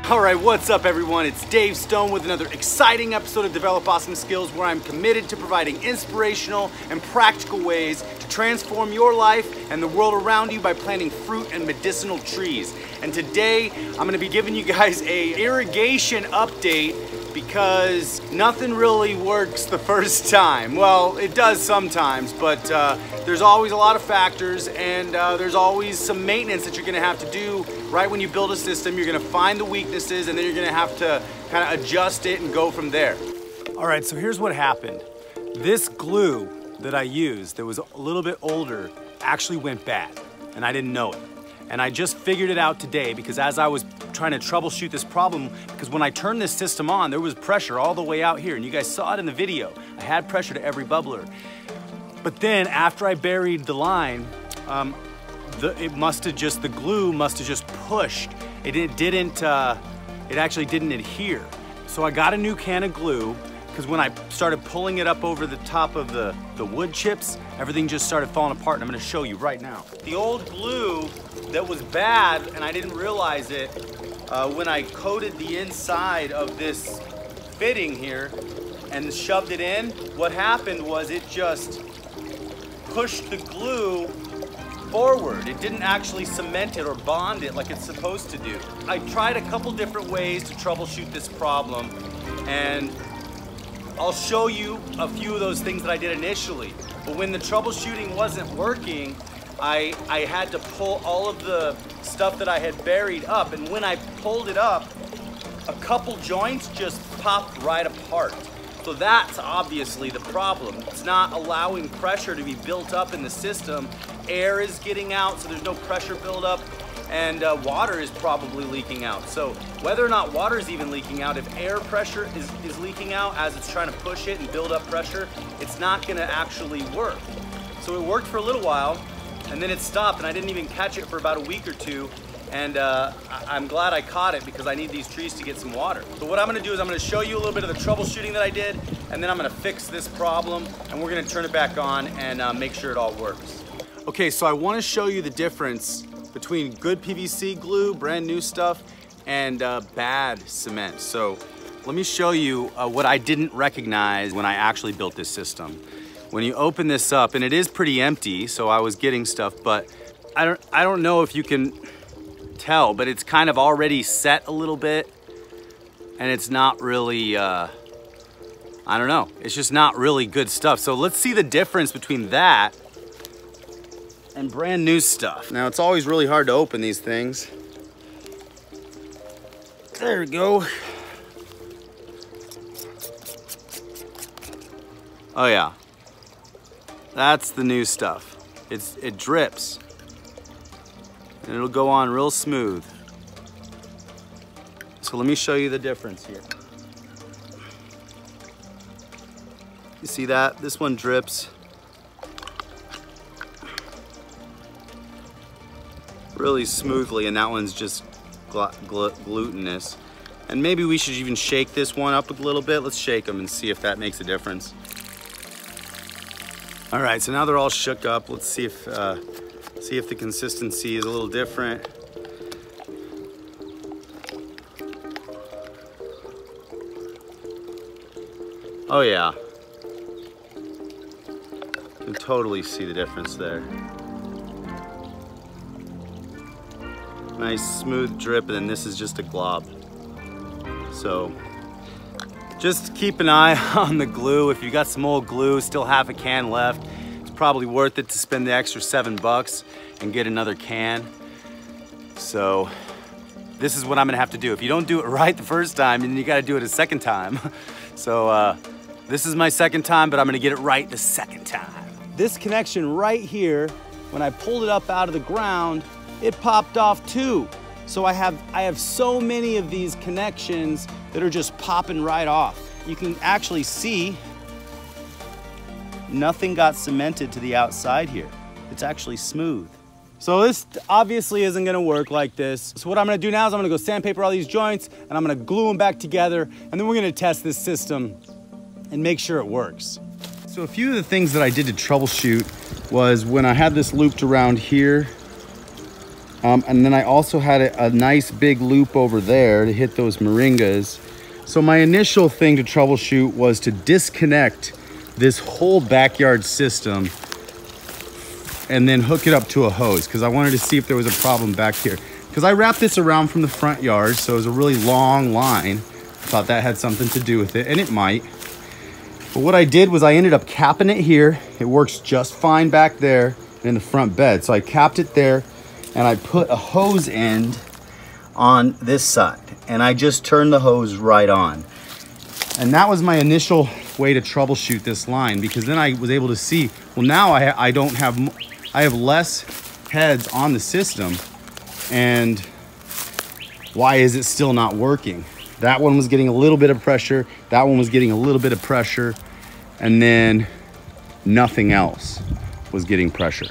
Alright, what's up everyone? It's Dave Stone with another exciting episode of Develop Awesome Skills, where I'm committed to providing inspirational and practical ways to transform your life and the world around you by planting fruit and medicinal trees. And today I'm going to be giving you guys a irrigation update, because nothing really works the first time. Well, it does sometimes, but there's always a lot of factors, and there's always some maintenance that you're gonna have to do right when you build a system. You're gonna find the weaknesses, and then you're gonna have to kind of adjust it and go from there. All right, so here's what happened. This glue that I used that was a little bit older actually went bad, and I didn't know it. And I just figured it out today, because as I was trying to troubleshoot this problem, because when I turned this system on, there was pressure all the way out here, and you guys saw it in the video. I had pressure to every bubbler. But then after I buried the line, the glue must have just pushed. It actually didn't adhere. So I got a new can of glue, because when I started pulling it up over the top of the wood chips, everything just started falling apart, and I'm gonna show you right now. The old glue that was bad, and I didn't realize it, when I coated the inside of this fitting here and shoved it in, what happened was it just pushed the glue forward. It didn't actually cement it or bond it like it's supposed to do. I tried a couple different ways to troubleshoot this problem, and I'll show you a few of those things that I did initially. But when the troubleshooting wasn't working, I had to pull all of the stuff that I had buried up, and when I pulled it up, a couple joints just popped right apart. So that's obviously the problem. It's not allowing pressure to be built up in the system. Air is getting out, so there's no pressure buildup, and water is probably leaking out. So whether or not water is even leaking out, if air pressure is leaking out as it's trying to push it and build up pressure, it's not gonna actually work. So it worked for a little while, and then it stopped, and I didn't even catch it for about a week or two. And I'm glad I caught it, because I need these trees to get some water. So what I'm gonna do is I'm gonna show you a little bit of the troubleshooting that I did, and then I'm gonna fix this problem, and we're gonna turn it back on and make sure it all works. Okay, so I wanna show you the difference between good PVC glue, brand new stuff, and bad cement. So let me show you what I didn't recognize when I actually built this system. When you open this up, and it is pretty empty, so I was getting stuff, but I don't know if you can tell, but it's kind of already set a little bit, and it's not really, I don't know, it's just not really good stuff. So let's see the difference between that and brand new stuff. Now, it's always really hard to open these things. There we go. Oh yeah, that's the new stuff. It drips, and it'll go on real smooth. So let me show you the difference here. You see that? This one drips really smoothly, and that one's just glutinous. And maybe we should even shake this one up a little bit. Let's shake them and see if that makes a difference. All right, so now they're all shook up. Let's see if the consistency is a little different. Oh yeah, you can totally see the difference there. Nice smooth drip, and then this is just a glob. So just keep an eye on the glue. If you got some old glue, still half a can left, it's probably worth it to spend the extra $7 and get another can. So this is what I'm gonna have to do. If you don't do it right the first time, then you gotta do it a second time. So this is my second time, but I'm gonna get it right the second time. This connection right here, when I pulled it up out of the ground, it popped off too. So I have so many of these connections that are just popping right off. You can actually see nothing got cemented to the outside here. It's actually smooth. So this obviously isn't gonna work like this. So what I'm gonna do now is I'm gonna go sandpaper all these joints, and I'm gonna glue them back together, and then we're gonna test this system and make sure it works. So a few of the things that I did to troubleshoot was when I had this looped around here, And then I also had a nice big loop over there to hit those moringas. So my initial thing to troubleshoot was to disconnect this whole backyard system and then hook it up to a hose, because I wanted to see if there was a problem back here. Because I wrapped this around from the front yard, so it was a really long line. I thought that had something to do with it, and it might. But what I did was I ended up capping it here. It works just fine back there in the front bed. So I capped it there, and I put a hose end on this side, and I just turned the hose right on. And that was my initial way to troubleshoot this line, because then I was able to see, well, now I have less heads on the system, and why is it still not working? That one was getting a little bit of pressure, that one was getting a little bit of pressure, and then nothing else was getting pressure.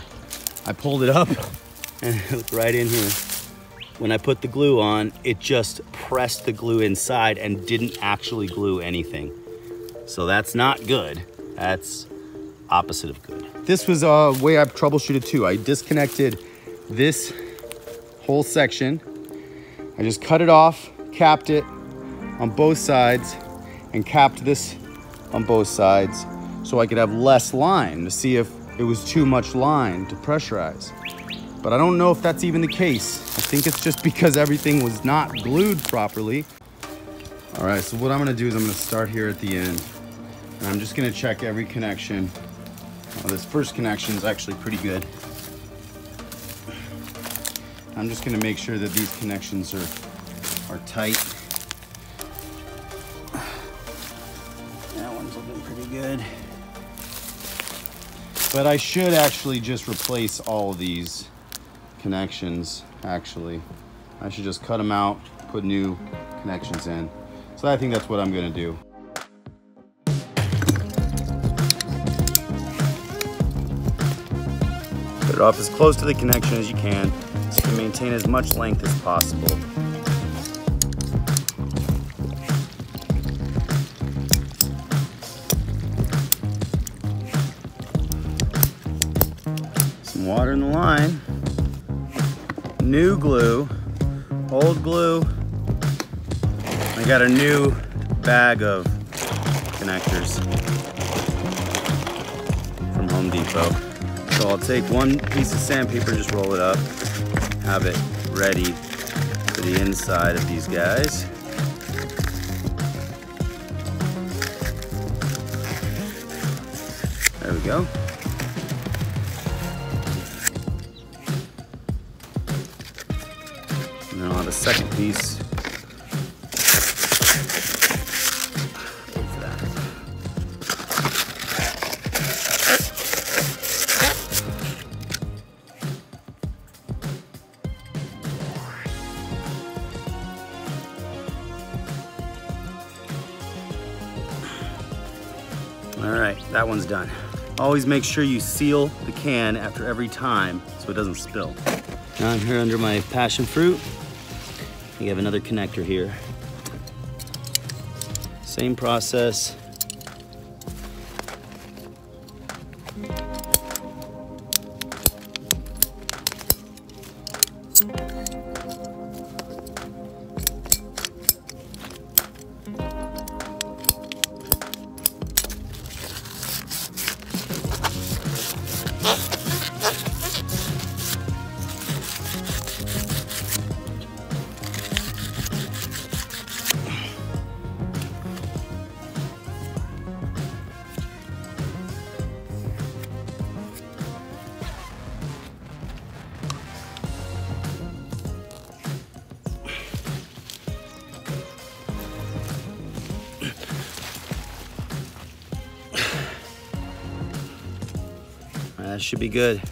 I pulled it up and it was right in here. When I put the glue on, it just pressed the glue inside and didn't actually glue anything. So that's not good. That's opposite of good. This was a way I've troubleshooted too. I disconnected this whole section. I just cut it off, capped it on both sides, and capped this on both sides so I could have less line to see if it was too much line to pressurize. But I don't know if that's even the case. I think it's just because everything was not glued properly. All right, so what I'm gonna do is I'm gonna start here at the end, and I'm just gonna check every connection. This first connection is actually pretty good. I'm just gonna make sure that these connections are tight. That one's looking pretty good. But I should actually just replace all of these connections, actually. I should just cut them out, put new connections in. So I think that's what I'm gonna do. Put it off as close to the connection as you can so you can maintain as much length as possible. Some water in the line. New glue, old glue. I got a new bag of connectors from Home Depot. So I'll take one piece of sandpaper, just roll it up, have it ready for the inside of these guys. There we go. And then I'll have a second piece. All right, that one's done. Always make sure you seal the can after every time so it doesn't spill. Now I'm here under my passion fruit. You have another connector here. Same process. That should be good.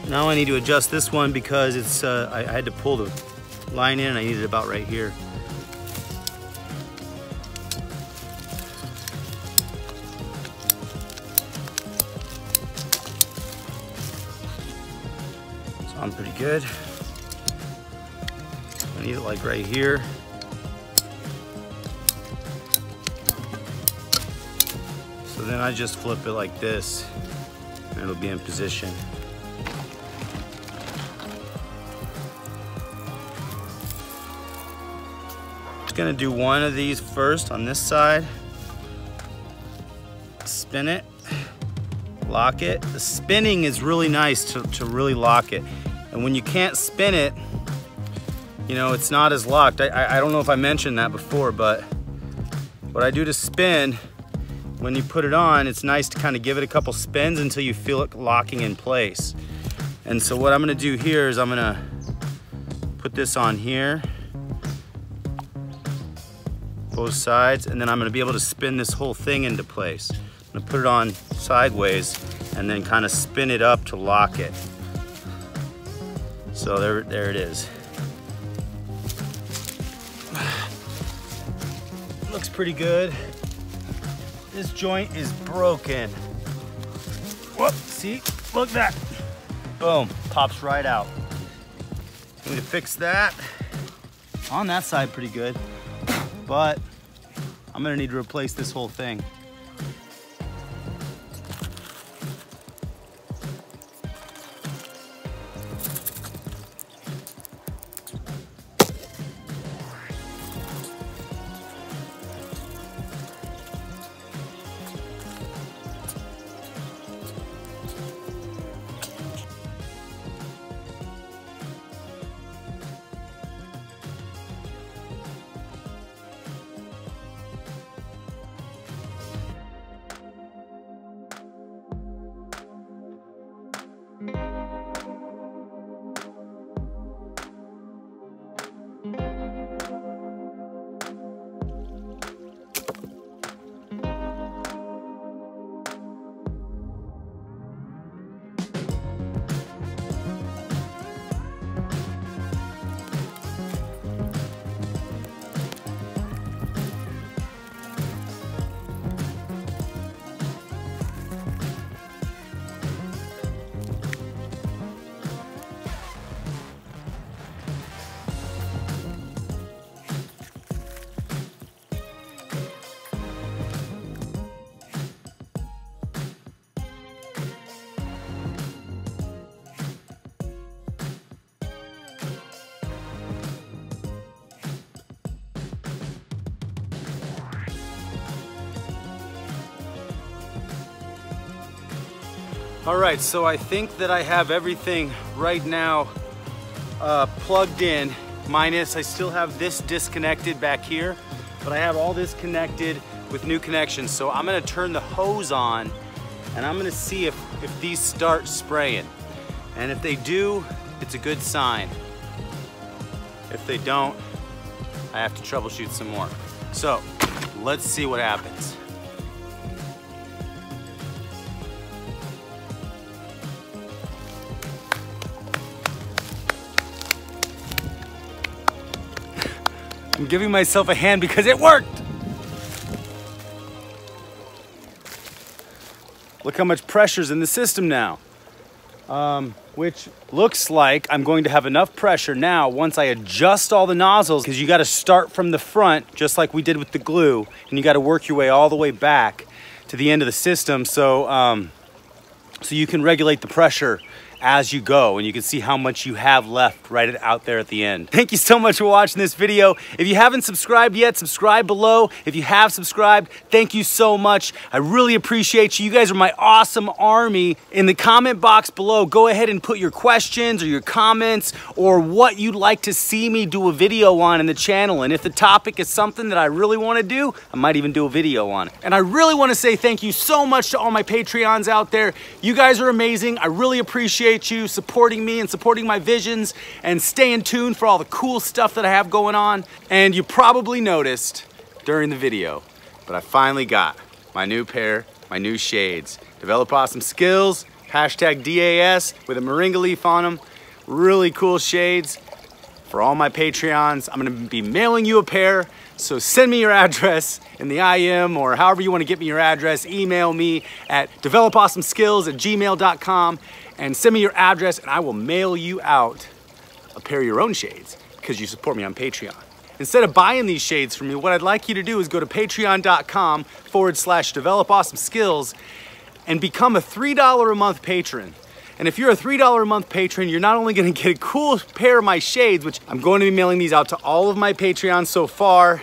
Now I need to adjust this one because it's I had to pull the line in and I need it about right here. Sounds pretty good. I need it like right here. then I just flip it like this, and it'll be in position. Just gonna do one of these first on this side. Spin it, lock it. The spinning is really nice to really lock it. And when you can't spin it, you know, it's not as locked. I don't know if I mentioned that before, but what I do to spin, when you put it on, it's nice to kind of give it a couple spins until you feel it locking in place. And so what I'm gonna do here is I'm gonna put this on here, both sides, and then I'm gonna be able to spin this whole thing into place. I'm gonna put it on sideways and then kind of spin it up to lock it. So there it is. Looks pretty good. This joint is broken. Whoop, see, look at that. Boom, pops right out. Need to fix that. On that side pretty good, but I'm gonna need to replace this whole thing. All right, so I think that I have everything right now plugged in, minus I still have this disconnected back here, but I have all this connected with new connections. So I'm gonna turn the hose on and I'm gonna see if these start spraying. And if they do, it's a good sign. If they don't, I have to troubleshoot some more. So let's see what happens. I'm giving myself a hand because it worked. Look how much pressure's in the system now. Which looks like I'm going to have enough pressure now once I adjust all the nozzles, because you got to start from the front just like we did with the glue, and you got to work your way all the way back to the end of the system so you can regulate the pressure as you go, and you can see how much you have left right out there at the end. Thank you so much for watching this video. If you haven't subscribed yet, subscribe below. If you have subscribed, thank you so much. I really appreciate you. You guys are my awesome army. In the comment box below, go ahead and put your questions or your comments or what you'd like to see me do a video on in the channel. And if the topic is something that I really want to do, I might even do a video on it. And I really want to say thank you so much to all my Patreons out there. You guys are amazing. I really appreciate you supporting me and supporting my visions and staying tuned for all the cool stuff that I have going on. And you probably noticed during the video, but I finally got my new pair, my new shades. Develop Awesome Skills, hashtag DAS with a moringa leaf on them. Really cool shades for all my Patreons. I'm gonna be mailing you a pair, so send me your address in the IM or however you wanna get me your address. Email me at developawesomeskills@gmail.com and send me your address and I will mail you out a pair of your own shades because you support me on Patreon. instead of buying these shades from me, what I'd like you to do is go to patreon.com/develop-awesome-skills and become a $3 a month patron. And if you're a $3 a month patron, you're not only gonna get a cool pair of my shades, which I'm going to be mailing these out to all of my Patreons so far.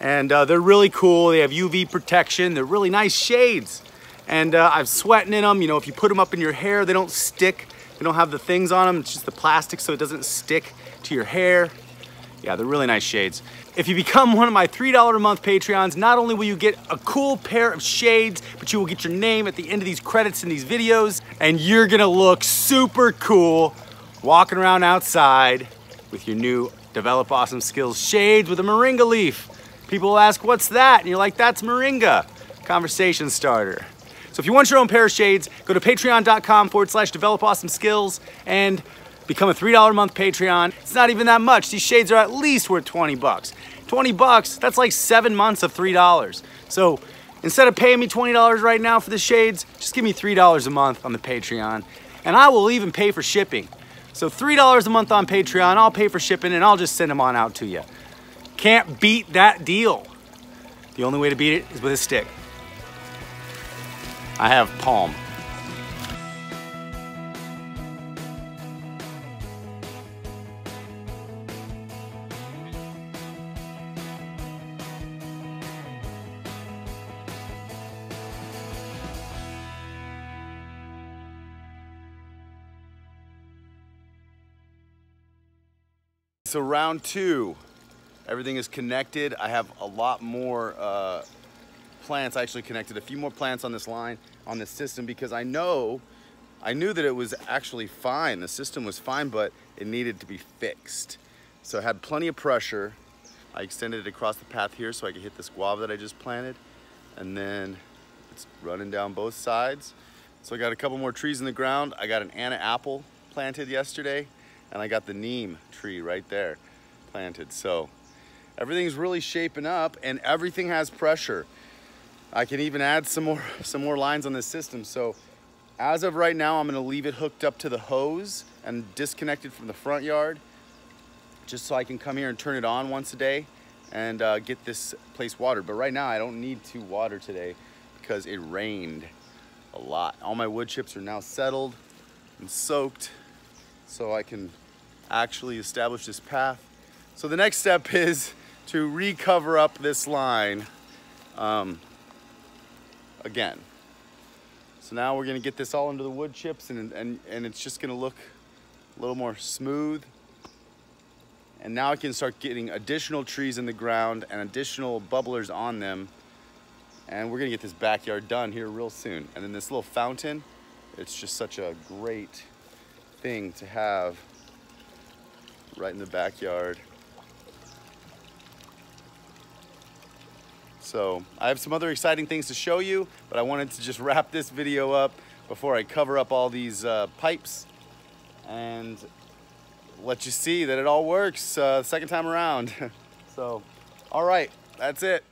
And they're really cool. They have UV protection. They're really nice shades. And I'm sweating in them. You know, if you put them up in your hair, they don't stick. They don't have the things on them. It's just the plastic so it doesn't stick to your hair. Yeah, they're really nice shades. If you become one of my $3 a month Patreons, not only will you get a cool pair of shades, but you will get your name at the end of these credits in these videos, and you're gonna look super cool walking around outside with your new Develop Awesome Skills shades with a moringa leaf. People will ask, what's that? And you're like, that's moringa. Conversation starter. So if you want your own pair of shades, go to patreon.com/develop-awesome-skills and become a $3 a month Patreon. It's not even that much. These shades are at least worth 20 bucks. 20 bucks, that's like 7 months of $3. So instead of paying me $20 right now for the shades, just give me $3 a month on the Patreon. And I will even pay for shipping. So $3 a month on Patreon, I'll pay for shipping and I'll just send them on out to you. Can't beat that deal. The only way to beat it is with a stick. I have palm. So round two, everything is connected. I have a lot more plants. I actually connected a few more plants on this line, on this system, because I knew that it was actually fine. The system was fine, but it needed to be fixed. So it had plenty of pressure. I extended it across the path here so I could hit this guava that I just planted. And then it's running down both sides. So I got a couple more trees in the ground. I got an Anna apple planted yesterday, and I got the neem tree right there planted. So everything's really shaping up and everything has pressure. I can even add some more lines on this system. So as of right now, I'm gonna leave it hooked up to the hose and disconnected from the front yard, just so I can come here and turn it on once a day and get this place watered. But right now I don't need to water today because it rained a lot. All my wood chips are now settled and soaked, so I can actually establish this path. So the next step is to recover up this line again. So now we're gonna get this all into the wood chips and it's just gonna look a little more smooth. And now I can start getting additional trees in the ground and additional bubblers on them. And we're gonna get this backyard done here real soon. And then this little fountain, it's just such a great thing to have right in the backyard. So I have some other exciting things to show you, but I wanted to just wrap this video up before I cover up all these pipes and let you see that it all works second time around. So, all right, that's it.